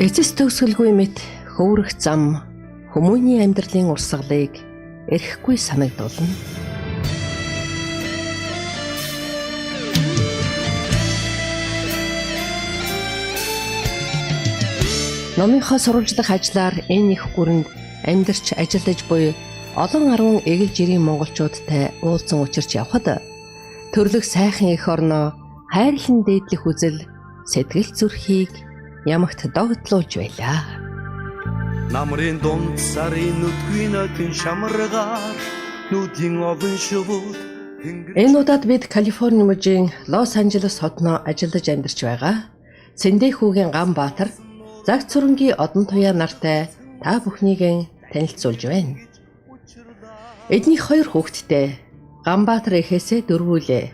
Эцэс төгсгөлгүй мэт хөөрөх зам хүмүүний амьдралын урсгалыг эрхгүй санагдуулна. Номынхоо сурвалжлах ажлаар энэ их гүрэнд амьдарч ажиллаж буй олон арван эгэл жирийн монголчуудтай уулзсан учирч явхад төрлөх сайхан эх орноо хайрлан дээдлэх үзэл сэтгэл зүрхийг ямагт догтлуулж байлаа. Намрын дунд сарын нүдгүй нотын шамаргаар нүдийн овон шувууд. Энэ удаад бид Калифорни мужийн Лос Анжелес хотноо ажиллаж амьдарч байгаа. Сэндээхүүгийн Ганбаатар, Загц Сүрэнгийн Одон Туяа нартай та бүхнийгээ танилцуулж байна. Эднийх 2 хүүхэдтэй. Ганбаатар эхээсээ дөрвүүлээ.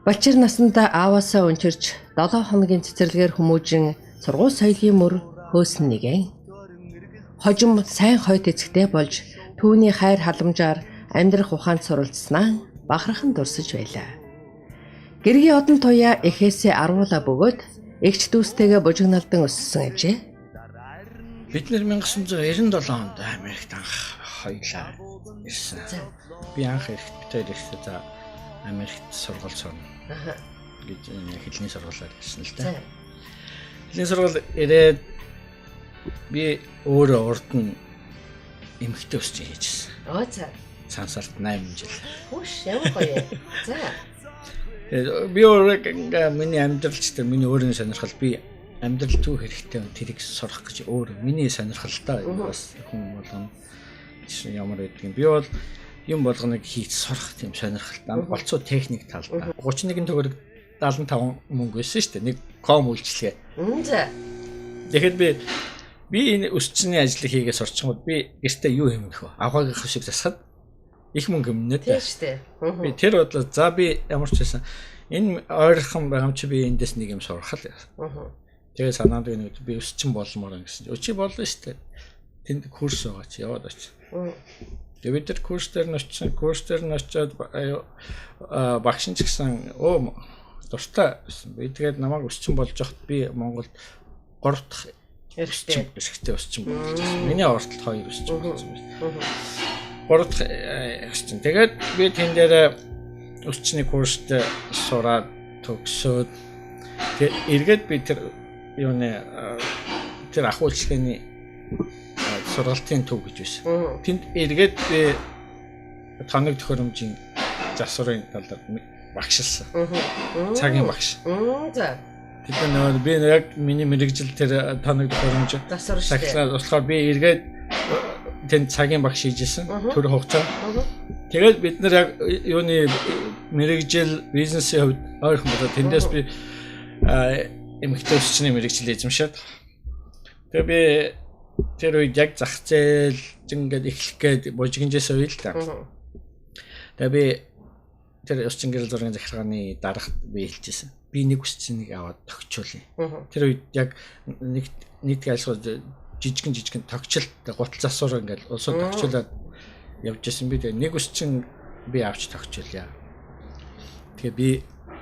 Балчир насндаа ааваасаа унчирч 7 хоногийн цэцэрлэгээр хүмүүжин сургууль соёлын мөр хөөсөн нэгэн. Хожим сайн хойд эцэгтэй болж түүний хайр халамжаар амьдрах ухаанд суралцснаа бахархан дурсаж байлаа. Гэргийн Одон Туяа эхээсээ аруула бөгөөд эгч дүүстэйгээ бужигналдан өссөн ажээ. Бид нэр 1997 онд Америкт анх хоёулаа ирсэн. Би анх ирэхдээ за Америкт сургууль сурна гэж хэлний сургуулиар ирсэн л дээ. Хэлний сургууль ирээд би өөрөө урд нь эмэгтэй өсч хийжсэн. За. Сансарт 8 жил. Хүш ямар гоё. За. Би өөрөө миний амьдралч тэр миний өөрийн сонирхол би амьдрал төв хэрэгтэй тэрийг сурах гэж өөр миний сонирхолтой бас хүн болгоно ямар байдгийг би бол юм болгоныг хийж сурах тийм сонирхолтой болцоо техник талдаа 31 төгрөг 75 мөнгө байсан шүү дээ нэг ком үйлчлэгээ. За. Тэгэхээр би энэ өсчний ажлыг хийгээ сурчмууд би гэртээ юу хэмнэх вэ? Аваагийн хөшиг засахад их мөнгө хэмнэ дээ. Тийм шүү дээ. Би тэр бодлоо за би ямар ч байсан энэ ойрхон байгаа юм чи би эндээс нэг юм сурах л. Тэгээ санаанд нэг би өсчин болмоор гэсэн. Өчи болно шүү дээ. Тэнд курс байгаа чи яваад оч. Тэгээ бид тэр курс дээр нь очиод багш ч гэсэн дуртай байсан. Би тэгээд намайг өсчин болж хат би Монголд 3 дахь эсэгтэй өсчин болж байсан. Миний урталт 2 өсчин болсон байна. 3 дахь өсчин. Тэгээд би тэн дээр өсчний курст сураад төгсөөд тэгээд эргээд би тэр юуны тэр ахуулчны сургалтын төв гэж байсан. Тэнд эргээд би тоног төхөөрөмжийн засварын талаар багшилсан. Цагийн багш. За. Тэгэхээр би яг миний мэрэгжил тэр тоног төхөөрөмж засвар болохоор би эргээд тэнд цагийн багш хийжсэн. Төр хугацаа. Тэгээд бид нар яг юуны мэрэгжил бизнесийн хувьд ойрхон болоод тэндээс би эмэгтэй өсчний мэрэгжил эзэмшээд тэгээ би тэр үед яг зах зээл ингээд эхлэх гээд бужигнжээс үйл та. Тэгээ би тэр өсчин гэрэл зургийн захиргааны дарагт би хэлчихсэн. Би нэг өсчнийг аваад тогтчуулъя. Тэр үед яг нийт айлсгал жижигэн тогтчлт гутал засвар ингээд улсууд тогтчуулаад явж ирсэн би тэгээ нэг өсчин би авч тогтчуулъя. Тэгээ би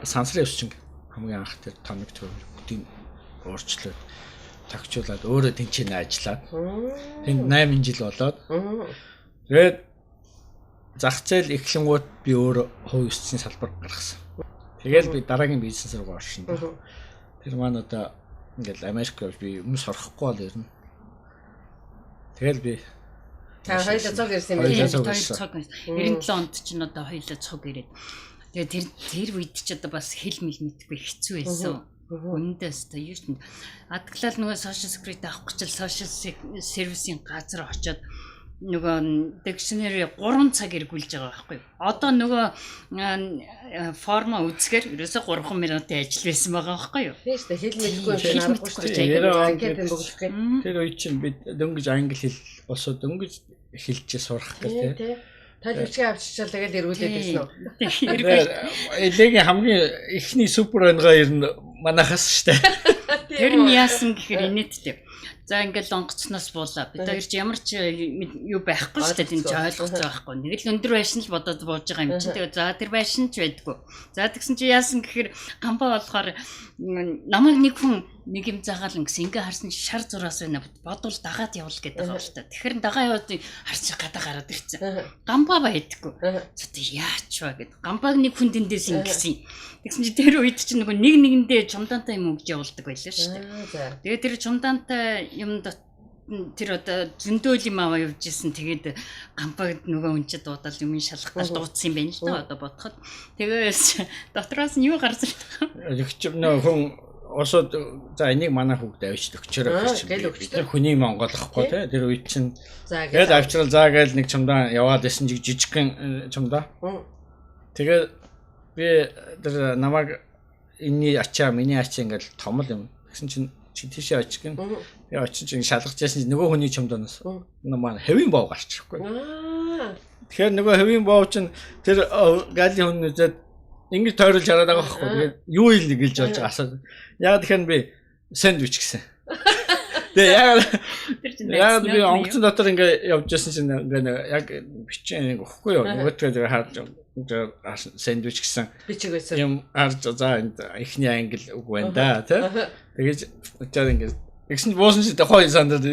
сансрын өсчин хамгийн анх тэр тоног төвийн уурчлаад тогтчуулаад өөрөө тэнцэнэ ажиллаад тэнд 8 жил болоод тэгээд зах зээл эхлэнгүүт би өөрөө хувь өсчний салбар гаргасан. Тэгэл би дараагийн бизнес руу орсон. Тэр маань одоо ингээл Америкт би өмнө сурахгүй бол ирнэ. Тэгэл би хоёулаа цог ирсэн юм байна. 97 онд ч н одоо хоёулаа цог ирээд. Тэгээ тэр үед ч одоо бас хэл мэл мэдгүй хэцүү байсан. Үнэндээс та юу ч адглал нөгөө social security авах гэж social service-ийн газар очиод нөгөө dictionary 3 цаг эргүүлж байгаа байхгүй. Одоо нөгөө форма үзэхээр ерөөсө 3 минутын ажил байсан байгаа байхгүй юу? Тийм шүү дээ. Хэл мэдгүй юм аргагүй шүү дээ. Анкетын бөглөх гэх. Тэр үед чинь бид дөнгөж англи хэл босоод дөнгөж хэлж сурах гэх тийм. Төлөвчгээ авчичаал тэгээд эргүүлээд байсан уу? Элегийн хамгийн ихний супер онгоо ер нь манахаас штэ. Тэр нь яасан гэхээр инээдтэй. За ингээл онгоцноос буулаа. Бид хоёр ч ямар ч юу байхгүй шүү дээ. Энд ч ойлгоцоо байхгүй. Нэг л өндөр байшин л бодоод бууж байгаа юм чинь. Тэгээ за тэр байшин ч байдгүй. За тэгсэн чи яасан гэхээр гамбаа болохоор намайг нэг хүн нэг юм заагаал гэсэн ингээ харсан шар зураас байна бодвол дагаад явал гэдэг байгаа л та. Тэгэхээр дагаа яваад харчих гадаа гараад ирсэн. Гамбаа байдаггүй. За тэг яач вэ гэд. Гамбааг нэг хүн дэндээс ингэсэн. Тэгсэн чи тэр үед чинь нөгөө нэг нэгэндээ чумдаантай юм өгж явуулдаг байлаа шүү дээ. Тэгээ тэр чумдаантай юм тэр одоо зөндөөл юм аваа явж исэн. Тэгээд гамбааг нөгөө хүн чи дуудаад юм шалгахтал дуудсан юм байна л да одоо бодоход. Тэгээс дотроос нь юу гарч ирдэг. Ихч нөө хүн осод за энийг манай хүүхд авчид өгчөөрэй гэж бид нар хүний Монгол ахгүй тий тэр үед чинь тэгээд авчрал заа гээл нэг чумдаа яваад исэн жижигхэн чумдаа. Тэгээд би тэр намайг миний ачаа миний ачаа ингээл том л юм. Тэгсэн чинь чи тийшээ очих гин. Тэгээ очих чинь шалгаж яасан чинь нөгөө хүний чумдаанаас манай хэвийн бов гарчихгүй. Тэгэхээр нөгөө хэвийн бов чинь тэр галийн хүн үзээд ингэж тойруулж хараад байгаа байхгүй. Тэгээд юу ил нэг гэлж болж байгаа асуу. Яг тэгэхээр би сэндвич гэсэн. Тэгээ яг би онгоцон дотор ингээ явж байсан чинь ингээ яг бичэн нэг өгөхгүй юу. Нөгөөдгөө харж сэндвич гэсэн. Бичиг байсан. Юм харж за эхний англи үг байна да тий. Тэгээд очиад ингээ тэгсэн буусан чинь хой сандад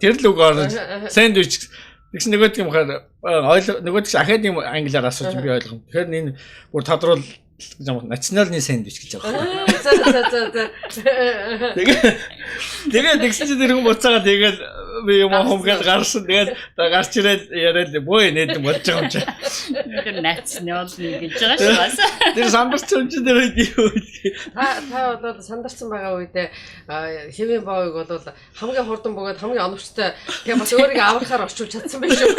тэр л үг орж сэндвич тэгсэн нөгөөд юм хаар нөгөөд ч ахаад юм англиар асууж би ойлгоно. Тэгэхээр энэ бүр тодруул национальны сэндвич гэж байгаа. За. Тэгээд тэгсэн чинь тэр хүн буцаага тэгээд би юм хомгол гарсан. Тэгээд гарч ирээд яриад боо нээд болж байгаа юм чи. Тэр националны гэж байгаа шүү бас. Тэр сандарсан чинь тэр үед юу вэ? Та бол сандарсан байгаа үедээ хэвийн боовыг бол хамгийн хурдан бөгөөд хамгийн оновчтой тэгээ бас өөрийгөө аврахаар орчуулж чадсан байх шүү.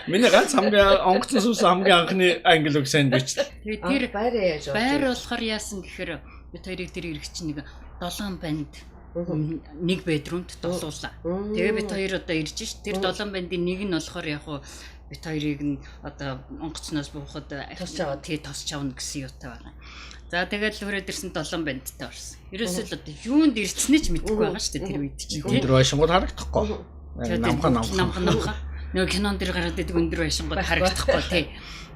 Миний ганц хамгийн онгоцны сүнс хамгийн анхны англи үг сэндвич. Тэгээд тэр байр болохоор яасан гэхээр бид хоёрыг тэр ирэх чинь нэг 7 банд нэг бедрумд долуулаа. Тэгээ бид хоёр одоо ирж ш. Тэр 7 бандын нэг нь болохоор яг хуу бид хоёрыг нь одоо онгоцноос буухад тосч авна гэсэн юутай байгаа. За тэгээд л хүрээд ирсэн 7 бандтай орсон. Ерөөсөө л одоо юунд ирцэнэ ч мэдэхгүй байгаа шүү дээ тэр үед чинь. Өндөр байшингууд харагдахгүй. Намхан. Нөгөө кинон дээр гараад идэг өндөр байшингууд харагдахгүй тий.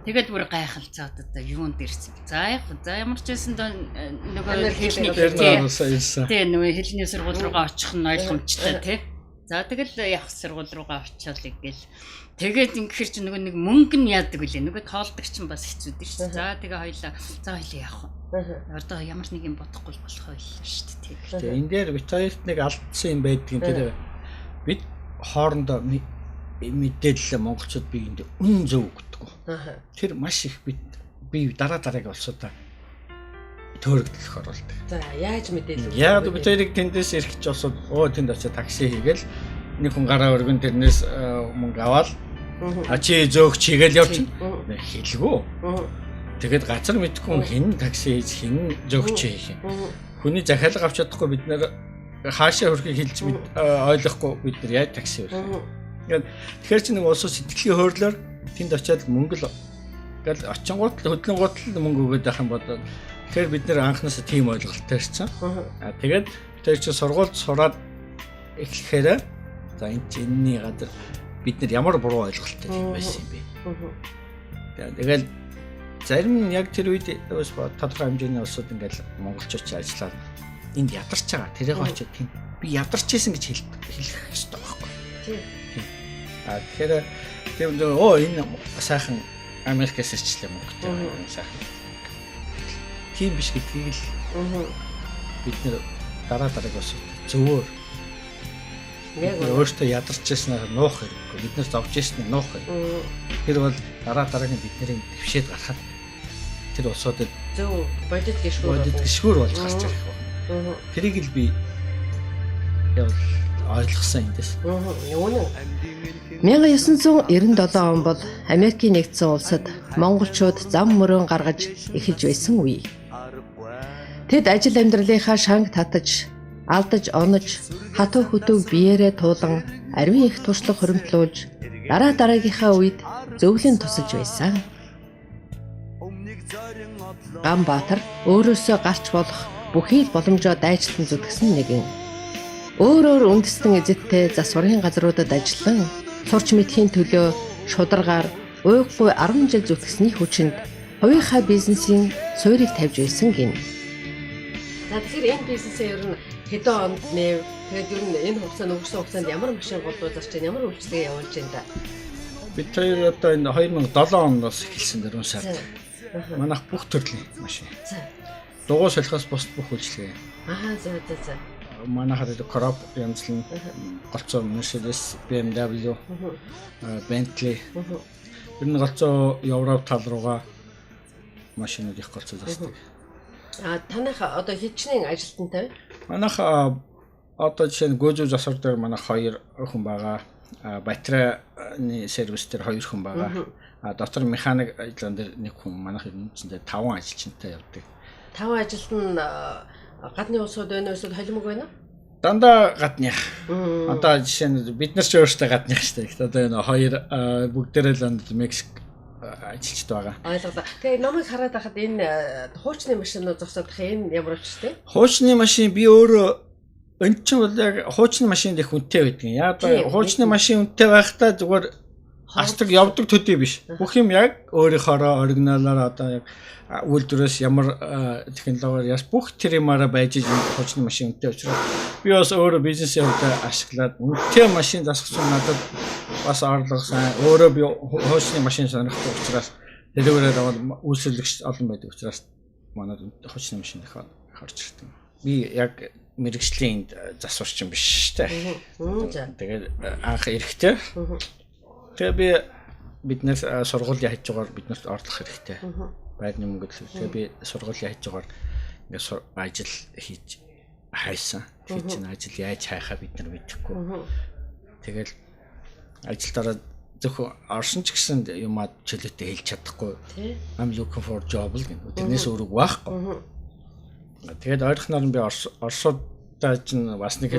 Тэгээд бүр гайхалцаад одоо юунд ирсэн. За ямар ч байсан нөгөө хэлний тий нөгөө хэлний сургууль руугаа очих нь ойлгомжтой тий. За тэгэл явах сургууль руугаа очиод ингээл тэгээд ингэхэр чи нөгөө нэг мөнгө нь яадаг үлээ. Нөгөө тоолдог чинь бас хэцүү дээ шүү. За тэгээ хоёлаа явах. Одоо ямар нэг юм бодохгүй болох байлаа шүү дээ. Тэгээ энэ дээр бит хоёрт нэг алдсан юм байдгийн тэр бид хоорондоо мэдээлэл монголчууд биеинд үнэн зөв өгдөг. Тэр маш их би дараагийн улсуудаа төөрөгдөх оруулдаг. За яаж мэдээлэл өгөх вэ? Яг бид хоёрыг тэндээс ирэхч улсууд тэнд очиж такси хийгээл нэг хүн гараа өргөн тэрнээс мөнгө аваад чи зөөгч хийгээл явчих. Хэлгүй. Тэгээд газар мэдгүй хэн такси хийж хэн зөөгч хийх юм. Хүний захиалга авч чадахгүй бид нэр хаашаа хөрхийг хэлж ойлгохгүй бид нар яаж такси өрөх. Тэгэхээр чи нэг улсууд сэтгэлийн хөөрлөөр тэнд очиад мөнгө л гэл очингууд хөдөлгөөнгууд л мөнгө өгөөд байх юм бодоод тэгэхээр бид нэр анхнаасаа тийм ойлголттой ирсэн. Тэгээд тэр чи сургуульд сураад эхлэхээр за энэ чи энэний газар бид нар ямар буруу ойлголттой юм байсан юм бэ. Тэгэл зарим нь яг тэр үед бас тодорхой хэмжээний улсууд ингээл монголчууд ажиллаад энд ядарч байгаа. Тэрийг очиод тийм би ядарч ийсэн гэж хэлэх хэрэгтэй байхгүй. Тийм. Тэгэхээр тийм энэ сайхан Америкээс ирчлээ мөнгөтэй байна сайхан. Тийм биш гэдгийг л бид нэр дараагийн бас зөвөр яг өөртөө ядарч ирснээр нуух хэрэггүй. Бид нэр зовж ирснээр нуух хэрэг. Тэр бол дараагийн бидний твшээд гарахад тэр улсуудад зөв бодит гişгүүр болж гарч ирэх байна. Тэрийг л би явал ойлгосон юм дэс. 1997 он бол Америкийн нэгдсэн улсад монголчууд зам мөрөн гаргаж эхэлж байсан үе. Тэд ажил амьдралынхаа шанг татаж, алдаж онож, хатуу хөтөг биеэрээ туулан ариун их туршлага хуримтлуулж дараагийнхаа үед зөвлөн тусалж байсан. Ганбаатар өөрөөсөө гарч болох бүхий л боломжоо дайчлан зүтгэсэн нэгэн. Өөр үндэстэн эзэттэй засварын газруудад ажиллан сурч мэдхийн төлөө шударгаар уйггүй 10 жил зүтгэсний хүчинд хувийнхаа бизнесийн суурийг тавьж байсан гин. За тэгэхээр энэ бизнесээ ер нь хэдэн онд нээв? Тэгээд ер нь энэ хугацаанд өнгөрсөн хугацаанд ямар машин голдуулж чинь ямар үйлчлэгээ явуулж байна да? Бид хоёр одоо энэ 2007 оноос эхэлсэн дөрвөн сард. Манайх бүх төрлийн машин. Дугуй солихоос бусд бүх үйлчлэгээ. За. Манайхад Crop янзлан голцоо Mercedes, BMW, Bentley. Ер нь голцоо Европ тал руугаа машинууд их голцоо засдаг. Танайх одоо хичнээн ажилтнтай? Манайх одоо жишээ нь Гөзөв засвар дээр манайх 2 хүн байгаа. Батарейны сервис дээр 2 хүн байгаа. Дотор механик ажиллагаан дээр 1 хүн. Манайх ер нь 5 ажилчинтай явдаг. 5 ажилт нь гадны улсууд байна уу эсвэл холимог байна уу? Дандаа гадных. Одоо жишээ нь бид нар ч өөрсдөө гадных шүү дээ. Одоо энэ 2 бүгдээрээ л Мексик ажилчид байгаа. Ойлголоо. Тэгээ номыг хараад байхад энэ хуучны машинууд зогсоодох энэ ямар учиртай? Хуучны машин би өөрөө энэ ч бол яг хуучны машинд их үнэтэй байдаг. Яг хуучны машин үнэтэй байхдаа зүгээр астраг явдаг төдий биш. Бүх юм яг өөрийнхоороо оригиналаар одоо яг үйлдвэрээс ямар технологиор яс бүх тэр юмараа байж хуучны машин үнэтэй учраас би бас өөрөө бизнесээ ашиглаад үнэтэй машин засгасан надад бас орлого сайн. Өөрөө би хуучны машин сонирхдаг учраас дэлгүүрээр үйлчлэгч олон байдаг учраас манайд хуучны машин их харж ирдэг. Би яг мэрэгжлийн засварчин биш шүү дээ. Тэгээд анх эрэхтэй. Тэгээ биднээс сургуулийн хажуугаар биднэрт орлох хэрэгтэй. Байрны мөнгөд л. Тэгээ би сургуулийн хажуугаар ингээд ажил хийж хайсан. Тэгээ чинь ажил яаж хайхаа бид нар мэдэхгүй. Тэгэл ажилдаа зөвхөн орсон ч гэсэн юмаа чөлөөтэй хэлж чадахгүй. I'm looking for job л гэнэ. Тэрнээс өөрөг байхгүй. Тэгээд ойрхоноор нь би Оросуудаа чинь бас нэг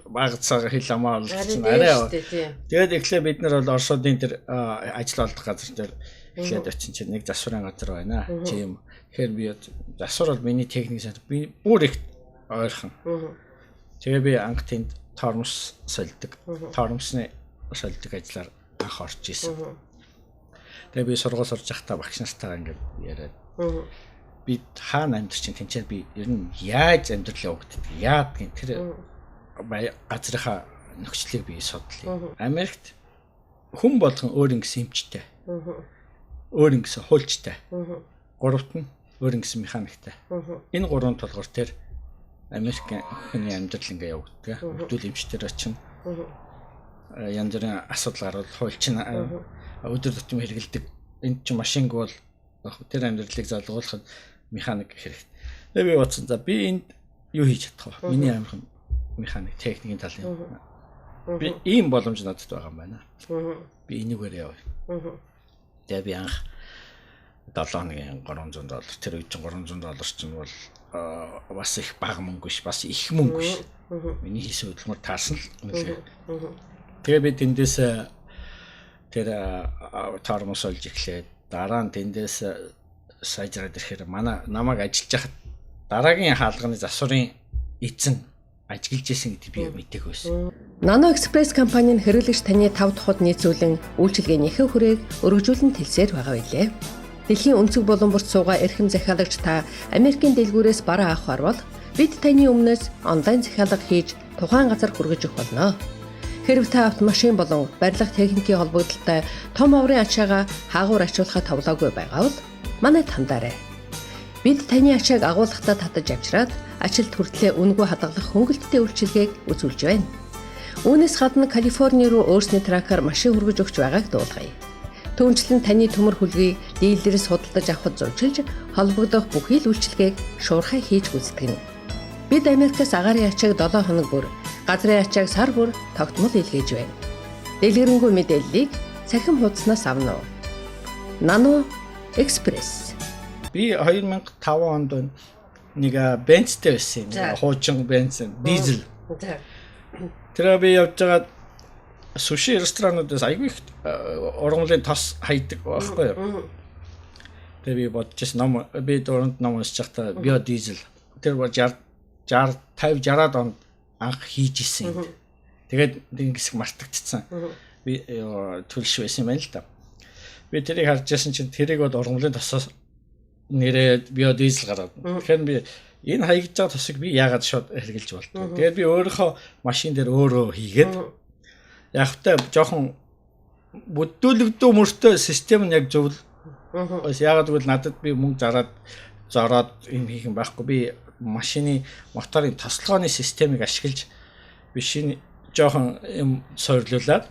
багцаа хэл амаа олчихсон арай. Тэгээд эхлээ бид нар бол Оросуудын тэр ажил олдох газар дээр эхлээд очин чинь нэг засварын газар байна. Тийм. Тэгэхээр би засвар бол миний техник сайн би бүр их ойрхон. Тэгээ би анх тэнд тормос сольдог. Тормосны сольдог ажиллаар анх орж исэн. Тэгээ би сургууль сурж байхдаа багш нартайгаа ингээд яриад би хаана амьдарч чинь тэнцээ би ер нь яаж амьдрал явагддаг яадгийн тэр газрынхаа нөхцөлийг би судлаа. Америкт хүн болгон өөр ингэсэн эмчтэй. Өөр ингэсэн хуульчтай. Гуравт нь өөр ингэсэн механиктай. Энэ гурван толгор тэр Америкийн хүний амьдрал ингээ явагддаг. Хөдөл эмчтэр очин янз бүрийн асуудал гарвал хуульч нь өдөр тутмын хэрэгэлдэг. Энд чинь машинг бол тэр амьдралыг залгуулахад механик хэрэгтэй. Тэгээ би бодсон за би энд юу хийж чадах вэ? Миний амархан механик техникийн талын. Би ийм боломж надад байгаа юм байна. Би энийгээр яваа. Тэгээ би анх $7,300 тэр үед $300 чинь бол бас их бага мөнгө биш, бас их мөнгө биш. Миний хийсэн хөдөлмөр таарсан л үнэлгээ. Тэгээ би тэндээс тэр тормоос олж эхлээд дараа нь тэндээс сайжраад ирэхээр намайг ажиллаж хахад дараагийн хаалганы засварын эзэн ажиллаж исэн гэдэг би мэдээг байсан. Nano Express компани нь хэрэглэгч таны 5 тухайд нийцүүлэн үйлчилгээнийхээ хүрээг өргөжүүлэн тэлсээр байгаа билээ. Дэлхийн өнцөг булан бүрт суугаа эрхэм захиалагч та Америкийн дэлгүүрээс бараа авахар бол бид таны өмнөөс онлайн захиалга хийж тухайн газар хүргэж өгөх болно. Хэрв та автомашин болон барилга техникийн холбогдлолтой том оврын ачаагаа хаагуур ачуулахад товлоогүй байгаа бол манай тандаарай. Бид таны ачааг агуулгахдаа татаж авчираад ажилд хүртлээр үнэгүй хадгалах хөнгөлөлттэй үйлчилгээг үзүүлж байна. Үүнээс гадна Калифорни руу өөрсний тракаар машин хүргэж өгч байгааг дуулгая. Түүнчлэн таны төмөр хөлгийг дилерээс худалдаж авахд зурчилж холбогдох бүхий л үйлчилгээг шуурхай хийж гүйцэтгэнэ. Бид Америкаас агаарын ачааг 7 хоног бүр, газрын ачааг сар бүр тогтмол илгээж байна. Дэлгэрэнгүй мэдээллийг цахим хуудаснаас авна уу? Nano Express. Би 2005 онд нэг Benz-тэй байсан юм. Хуучин Benz, дизель. Тэр би явж байгаа суши ресторануудаас айгүй их ургамлын тос хайдаг байхгүй юу? Тэгээ би бодчихсон би дөрөнд ном уншиж байхдаа био дизель тэр бол 50-60-аад онд анх хийж исэн. Тэгээд нэг хэсэг мартагдчихсан. Би төлш байсан юм байна л да. Би тэрийг харж ясан чинь тэрийг бол ургамлын тосоос нэрээ биодизел гаргаад. Тэгэхээр би энэ хаягдж байгаа тосыг би яагаад шууд хэрглэж болтгоо. Тэгээд би өөрийнхөө машин дээр өөрөө хийгээд ягтай жоохон бүдүүлэгдүү мөртөө систем нь яг зөвл. Яагаад гэвэл надад би мөнгө зараад юм хийх юм байхгүй. Би машины моторын тослогооны системийг ашиглаж бишийн жоохон юм сойрлуулад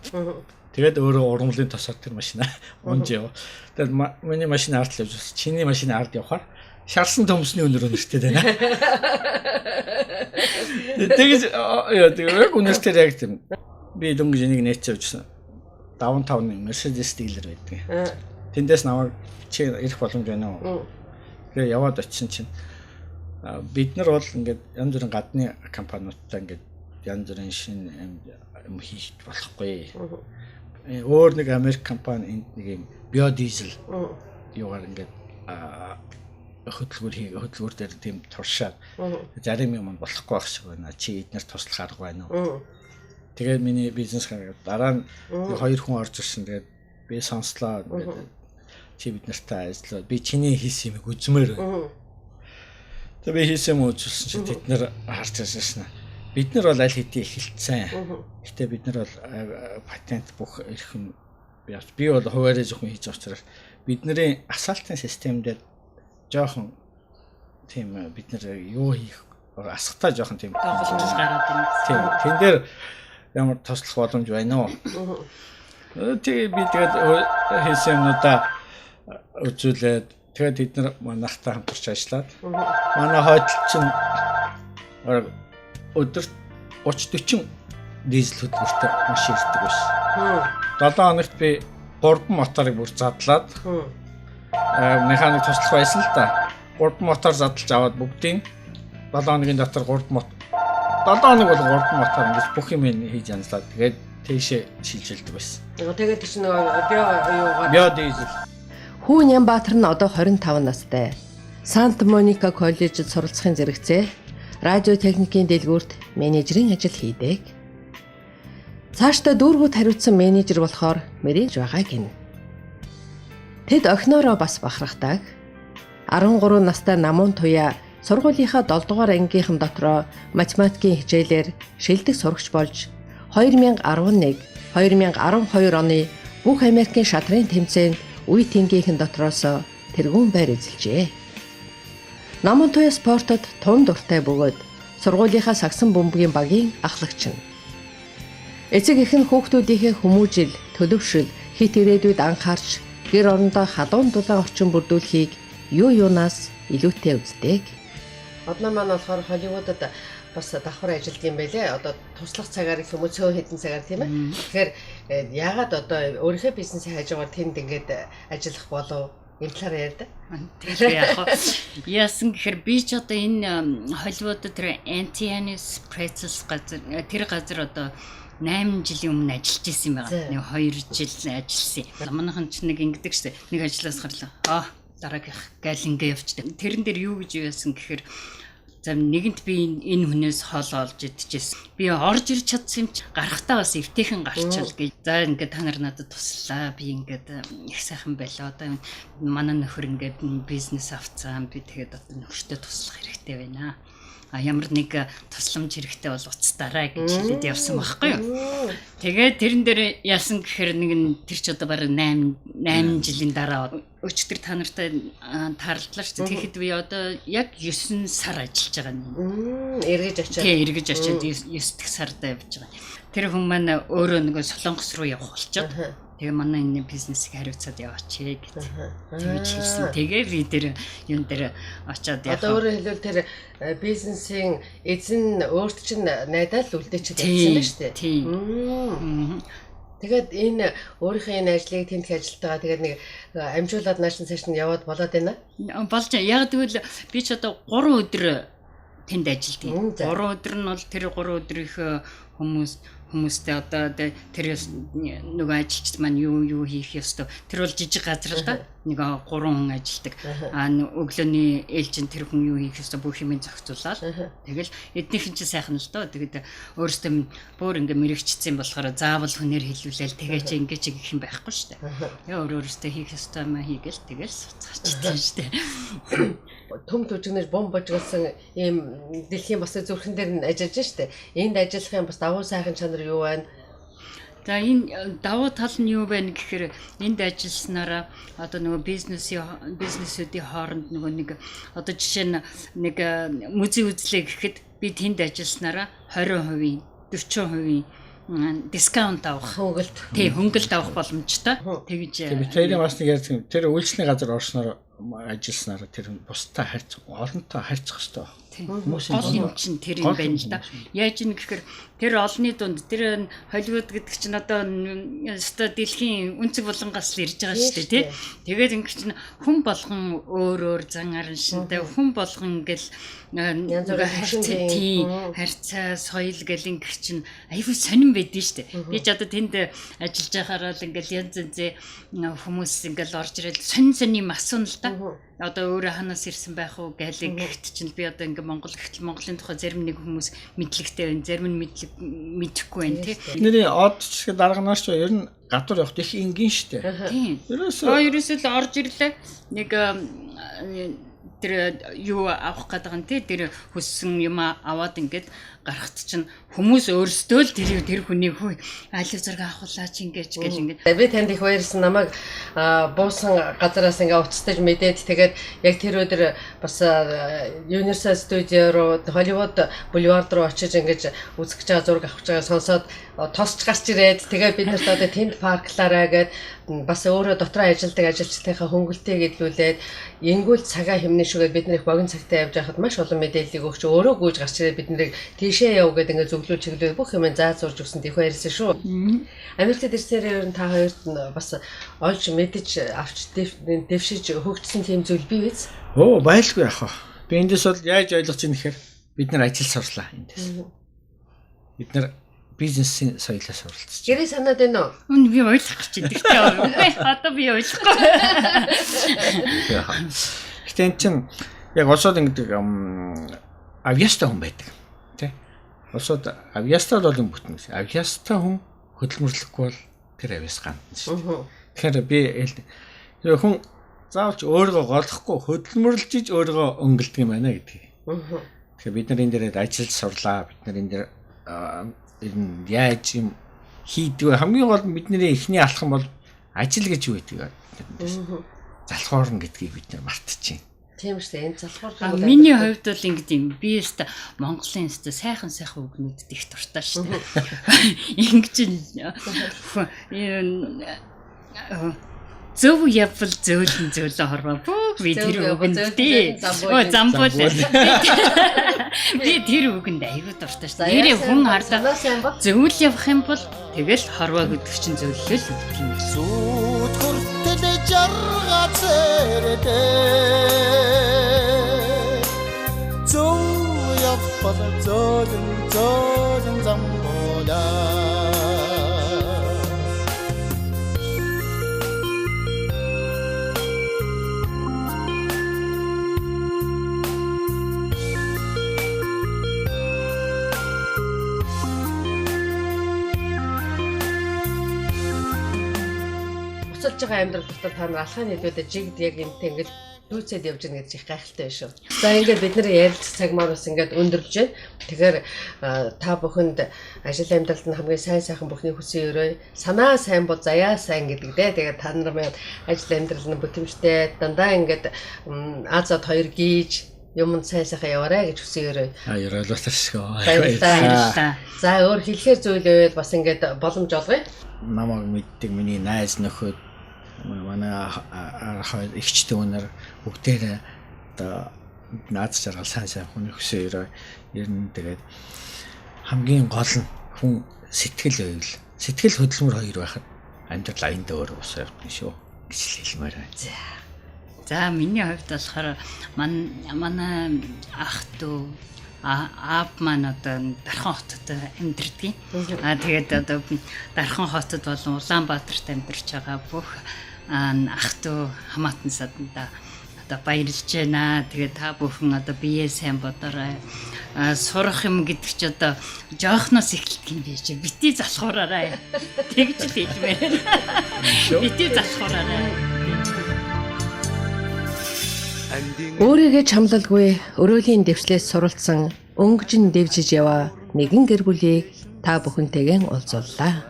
тэгээд өөрөө ургамлын тосоор тэр машина унж яв. Тэгээд миний машин ард л явж чиний машины ард явахаар шарсан төмсний өнөр өнөртэй байна. Тэгээд яг үнэхээр яг тийм би дөнгөж нэг нээч явжсан. Даунтаун Mercedes dealer байдаг. Тэндээс намайг чи ирэх боломж байна уу? Тэгээд яваад очисон чинь бид нар бол ингээд янз бүрийн гадны компаниудтай ингээд янз бүрийн шинэ юм хийх болохгүй. Өөр нэг Америк компани энд нэг юм биодизел юугаар ингээд хөдөлгүүр дээр тийм туршаад зарим юм болохгүй байх шиг байна. Чи эднэр туслах арга байна уу? Тэгээд миний бизнес дараа нь хоёр хүн орж ирсэн. Тэгээд би сонслоо ингээд чи бид нартай ажиллаа. Би чиний хийсэн юмыг үзмээр байна. Тэгээд би хийсэн юм үзүүлсэн чинь тэд нар харж ирсэн. Бид нар бол аль хэдийн эхэлсэн. Гэтэ бид нар бол патент бүх эрхэм би бол хуваарь зөвхөн хийж байгаа учраас бидний асфальтын систем дээр жоохон тийм бид нар юу хийх асхтаа жоохон тийм гараад байна. Тийм тэн дээр ямар тослох боломж байна уу? Тэгээ би тэгээд хийсэн юмудаа үзүүлээд тэгээд бид нар манайхтай хамтарч ажиллаад манай хойдол чинь өдөрт 30-40 дизель хөдөлгөөртэй машин ирдэг байсан. 7 хоногт би 3 моторыг бүр задлаад механик туслах байсан л да. 3 мотор задлж аваад бүгдийн 7 хоногийн дотор 3 мотор 7 хоног бол 3 мотор ингэж бүх юм хийж янзлаад тэгээд тийшээ шилжилдэг байсан. Тэгээд чинь биодизел. Хүү Нямбаатар нь одоо 25 настай. Санта Моника коллежид суралцахын зэрэгцээ радио техникийн дэлгүүрт менежерийн ажил хийдэг. Цаашдаа дүүргүүд хариуцсан менежер болохоор мэрэж байгаа гин. Тэд охиноороо бас бахархдаг. 13 настай намун туяа сургуулийнхаа 7 дугаар ангийнхан дотроо математикийн хичээлээр шилдэг сурагч болж 2011, 2012 оны бүх Америкийн шатрын тэмцээнд үе тэнгийнхэн дотроос тэргүүн байр эзэлжээ. Намун туяа спортод тун дуртай бөгөөд сургуулийнхаа сагсан бөмбөгийн багийн ахлагч нь. Эцэг эхэн хүүхдүүдийнхээ хүмүүжил, төлөвшил, хит ирээдүйд анхаарч гэр орондоо халуун дулаан орчин бүрдүүлэхийг юунаас илүүтэй үздэг. Одоо маань болохоор Холливуудад бас давхар ажилд юм байлээ. Одоо туслах цагаар их юм уу цөөн хэдэн цагаар тийм ээ. Тэгэхээр яагаад одоо өөрийнхөө бизнесийг хажуугаар тэнд ингээд ажиллах болов? Энэ талаар ярьдаг. Тэгэхээр яг яасан гэхээр би ч одоо энэ Холливуудад тэр Antianis Pretzels газар тэр газар одоо 8 жилийн өмнө ажиллаж исэн юм байна. Нэг 2 жил ажилласан. Манайхан ч нэг ингэдэг штэ. Нэг ажлаас гарлаа. Дараагийнх гайл ингээ явчдаг. Тэрэн дээр юу гэж яасан гэхээр за нэгэнт би энэ хүнээс хоол олж идчихсэн. Би орж ирч чадсан юм чи гарахтаа бас эвтэйхэн гарчаал гэж. За ингээд та нар надад туслаа. Би ингээд их сайхан байлаа. Одоо манай нөхөр ингээд бизнес авцсан. Би тэгээд одоо нөхөртөө туслах хэрэгтэй байна. Ямар нэг тусламж хэрэгтэй бол уцтаарай гэж хэлээд явсан байхгүй юу. Тэгээд тэрэн дээр яасан гэхээр нэг нь тэр ч одоо бараг 8 жилийн дараа өчтөр та нартай таарлаа шүү дээ. Тэгэхэд би одоо яг 9 сар ажиллаж байгаа юм. Эргэж очиад. Тий, эргэж очиад 9 дэх сарда явж байгаа. Тэр хүн маань өөрөө нэг Солонгос руу явах болчиход. Тэгээ манай энэ бизнесийг хариуцаад яваач гэж тэгж хэлсэн. Тэгээ би тэр юм дээр очиад яах. Одоо өөрөөр хэлбэл тэр бизнесийн эзэн өөрт чинь найдаа л үлдээчихэд явсан байна шүү дээ. Тийм. Тэгээд энэ өөрийнхөө энэ ажлыг тэнд ажилтгаа тэгээд нэг амжуулаад наашин цааш нь яваад болоод байна. Болж яг тэгвэл би ч одоо 3 өдөр тэнд ажилтгийг. 3 өдөр нь бол тэр 3 өдрийнхөө хүмүүстэй одоо тэр нөгөө ажилчид маань юу хийх ёстой. Тэр бол жижиг газар л да. Нэг 3 хүн ажилдаг. Өглөөний ээлжин тэр хүн юу хийх ёстой бүх юмыг зохицуулаад. Тэгэл эднийхэн чинь сайхан л доо. Тэгээд өөрөөсөө бүр ингээ мэрэгчсэн болохоор заавал хүнээр хэлүүлээл тэгээ чи ингээ чи гэх юм байхгүй шүү дээ. Тэгээ өөрөөсөө хийх ёстой юм хийгээл тэгэл суцгаачтай шүү дээ. Төм төжигнэр бом божгуулсан ийм дэлхийн бас зүрхэн дээр нь ажиллаж штэ. Энд ажиллахын бас давуу сайхан чанар юу байна? За энэ давуу тал нь юу байна гэхээр энд ажилласнараа одоо нөгөө бизнесүүдийн хооронд нөгөө нэг одоо жишээ нь нэг музей үзлээ гэхэд би тэнд ажилласнараа 20%, 40% дискаунт авах хөнгөлт. Тийм хөнгөлт авах боломжтой. Тэгж тэрийн бас нэг ярьсан тэр үйлчлэлийн газар орсноор ажилласнараа тэр бусдаа олонтой харьцах хэрэгтэй. гол юм чинь тэр юм байна л да. Яаж юм гэхээр тэр олонний дунд тэр Холливуд гэдэг чинь одоо дэлхийн үнцэг булангаас л ирж байгаа шүү дээ тий. Тэгээд ингэ чинь хүн болгон өөр зан аран шинтэй хүн болгон ингээл янз бүрийн харьцаа соёл гэл ингэ чинь аюу сонирн байдэн шүү дээ. Би ч одоо тэнд ажиллаж байхаараа л ингээл янз янзээ хүмүүс ингээл орж ирэл сонин юм асууна л да. Одоо өөрөө ханаас ирсэн байх уу гэлээ гэхдээ чинь би одоо ингээ Монгол гэхтэл Монголын тухай зарим нэг хүмүүс мэдлэгтэй байна, зарим нь мэдэхгүй байна тий. Бидний од шиг дарганаас ч ер нь гадуур явахд их энгийн штэ. Тийм. Ерөөсөө л орж ирлээ. Нэг тэр юу авах гэдэг нь тий тэр хүссэн юм аваад ингээд гарахт чинь хүмүүс өөрсдөө л тэр хүний айлв зураг авахлаач ингэж гэл ингээд би танд их баярлсан намайг буусан газараас ингээ уцтаж мэдээд тэгээд яг тэр өдөр бас Universal Studio руу Hollywood Boulevard руу очиж ингэж үзэж байгаа зураг авах байгаа сонсоод тосч гарч ирээд тэгээд бид нарт одоо тэнд парклаараа гээд бас өөрөө дотроо ажилладаг ажилчдынхаа хөнгөлтийг илүүлээд энгүүл цагаа хэмнэн шүгээд бид нарыг богино цагтаа явж байхад маш олон мэдээллийг өгч өөрөө гүйж гарч ирээд бид нарыг тийшээ яв гэдэг ингээ зөвлөж чиглэл бүх юм зааж сурж өгсөн тийх баярлсан шүү. Америкт ирсээр ер нь та хоёрт бас олж мэдэж авч дэвшиж хөгжсөн тийм зүйл бий биз? Оо байлгүй яах вэ? Би эндээс бол яаж ойлгож байна гэхээр бид нар ажил сурлаа эндээс. Бид нар бизнесийн соёлоос суралцж. Гэрээ санаад байна уу? Үн би ойлгох гэж байна. Гэхдээ одоо би ойлгохгүй. Гэтэ эн чинь яг улсууд ингэдэг авьяастай хүн байдаг. Тэ? Улсууд авьяастай бол юм бүтэн гэсэн. Авьяастай хүн хөдөлмөрлөхгүй бол тэр авьяас гандна шүү. Тэгэхээр би хүн заавалч өөрийгөө голохгүй хөдөлмөрлж иж өөрийгөө өнгөлдөг юм байна гэдгийг. Тэгэхээр бид нар энэ дээрээ ажиллаж сурлаа. Бид нар энэ дээр яаж юм хийдэг хамгийн гол бидний эхний алхам бол ажил гэж юу гэдэг. Залхуурна гэдгийг бид нар мартчихээн. Тийм шүү энэ залхуурна. Миний хувьд бол ингэ юм. Би өстө Монголын өстө сайхан үгнүүдэд их дуртай шүү дээ. Ингэ чинь зөв явбал зөөлөн хорвоо. Би тэр үгэнд тий. Замбуул. Би тэр үгэнд аягүй дуртай шүү. Нэрээ хүн харлаа. Зөвл явах юм бол тэгэл хорвоо гэдэг чинь зөөллөө л үгдэг юм. Зүт хүртэл жарга цэрэдэ. Зөв явбал зөөлөн замбуулаа. Уцалж байгаа амьдрал дотор та нар алхааны хэлбэрээр жигд яг юмтай ингээд дүүцээд явж байгаа гэж их гайхалтай байна шүү. За ингээд бид нар ярилц цаг маань бас ингээд өндөрлж байна. Тэгэхээр та бүхэнд ажил амьдралд нь хамгийн сайхан бүхний хүсье өрөө. Санаа сайн бол заяа сайн гэдэг дээ. Тэгээд та нар маань ажил амьдрал нь бүтэмжтэй дандаа ингээд Азад 2 гийж юмд сайхан яваарай гэж хүсье өрөө. Ярайлуулчихсан. Баярлалаа. За өөр хэлэхэр зүйл байвал бас ингээд боломж олгоё. Намайг мэддэг миний найз нөхөд манай ихчтэй өнөр бүгдээрээ одоо наад жаргал сайн хүний хүсээ ер нь тэгээд хамгийн гол нь хүн сэтгэл байвал сэтгэл хөдөлмөр хоёр байхад амьдрал аяндаа өөр ус явдаг шүү гэж хэлмээр байна. За миний хувьд болохоор манай ах トゥ аав маань одоо Дархан хотод амьдардаг. Тэгээд одоо Дархан хотод болон Улаанбаатарт амьдарч байгаа бүх ах トゥ хамаатан саданда одоо баярлж байна. Тэгээд та бүхэн одоо бие сайн бодорой. Сурах юм гэдэг чи одоо жоохноос эхэлдэг юм биш. Бити залхуураарай. Тэгж л хэлмээр. Бити залхуураарай. Өөрийгөө чамлалгүй өрөөлийн дэвшлээс суралцсан өнгөжин дэвжиж яваа нэгэн гэр бүлийг та бүхэнтэйгэн уулзууллаа.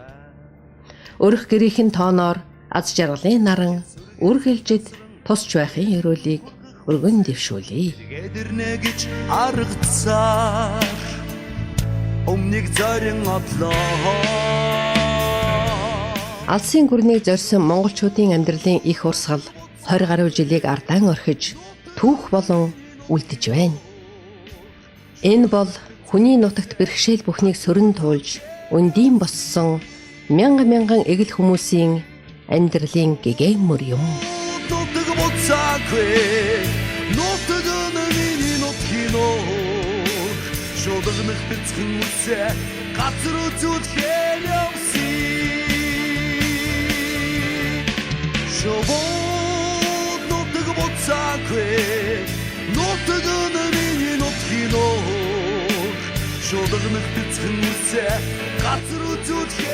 Өрх гэрийн тооноор аз жаргалын наран үргэлжид тусч байхын өрөөлийг өргөн дэвшүүлье. Гэдэрнэ гэж аргацаар өмнөг зорин одлоо. Алсын гүрнийг зорьсон монголчуудын амьдралын их урсгал 20 гаруй жилийг ардaan орхиж түүх болон үлдэж байна. Энэ бол хүний нутагт бэрхшээл бүхнийг сөрөн туулж өндийн боссон мянган эгэл хүмүүсийн амьдралын гэгээн мөр юм. Нутаг буцаагүй нутаг миний нутгиноо шудармах бэлцхэн үсэ газар үзүүлэхээр явсан шовоо нутаг буцаагүй нутаг миний нутгиноо шудармах бэлцхэн үсэ газар үзүүлэхээр